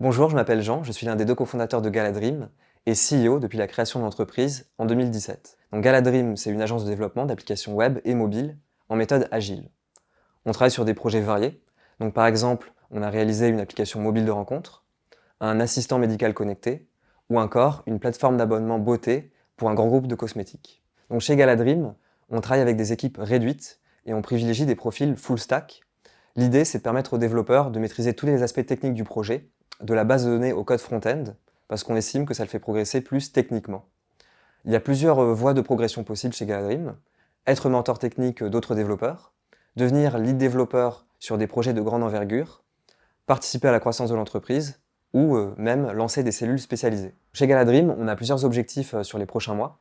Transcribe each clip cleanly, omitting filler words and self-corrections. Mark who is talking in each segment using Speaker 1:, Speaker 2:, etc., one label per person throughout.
Speaker 1: Bonjour, je m'appelle Jean, je suis l'un des deux cofondateurs de Galadream et CEO depuis la création de l'entreprise en 2017. Donc Galadream, c'est une agence de développement d'applications web et mobiles en méthode agile. On travaille sur des projets variés. Donc par exemple, on a réalisé une application mobile de rencontre, un assistant médical connecté ou encore une plateforme d'abonnement beauté pour un grand groupe de cosmétiques. Donc chez Galadream, on travaille avec des équipes réduites et on privilégie des profils full stack. L'idée, c'est de permettre aux développeurs de maîtriser tous les aspects techniques du projet, de la base de données au code front-end, parce qu'on estime que ça le fait progresser plus techniquement. Il y a plusieurs voies de progression possibles chez Galadream. Être mentor technique d'autres développeurs, devenir lead développeur sur des projets de grande envergure, participer à la croissance de l'entreprise, ou même lancer des cellules spécialisées. Chez Galadream, on a plusieurs objectifs sur les prochains mois.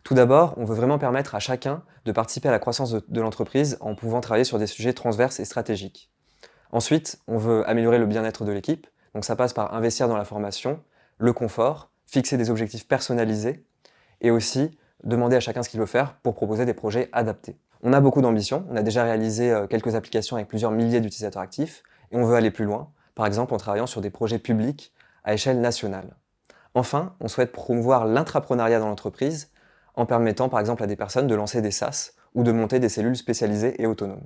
Speaker 1: Tout d'abord, on veut vraiment permettre à chacun de participer à la croissance de l'entreprise en pouvant travailler sur des sujets transverses et stratégiques. Ensuite, on veut améliorer le bien-être de l'équipe, donc ça passe par investir dans la formation, le confort, fixer des objectifs personnalisés et aussi demander à chacun ce qu'il veut faire pour proposer des projets adaptés. On a beaucoup d'ambition, on a déjà réalisé quelques applications avec plusieurs milliers d'utilisateurs actifs et on veut aller plus loin, par exemple en travaillant sur des projets publics à échelle nationale. Enfin, on souhaite promouvoir l'intrapreneuriat dans l'entreprise en permettant par exemple à des personnes de lancer des SaaS ou de monter des cellules spécialisées et autonomes.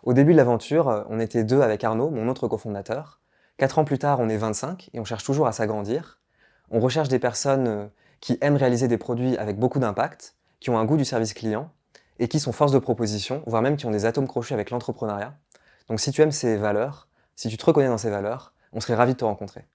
Speaker 1: Au début de l'aventure, on était deux avec Arnaud, mon autre cofondateur. 4 ans plus tard, on est 25 et on cherche toujours à s'agrandir. On recherche des personnes qui aiment réaliser des produits avec beaucoup d'impact, qui ont un goût du service client et qui sont force de proposition, voire même qui ont des atomes crochus avec l'entrepreneuriat. Donc si tu aimes ces valeurs, si tu te reconnais dans ces valeurs, on serait ravis de te rencontrer.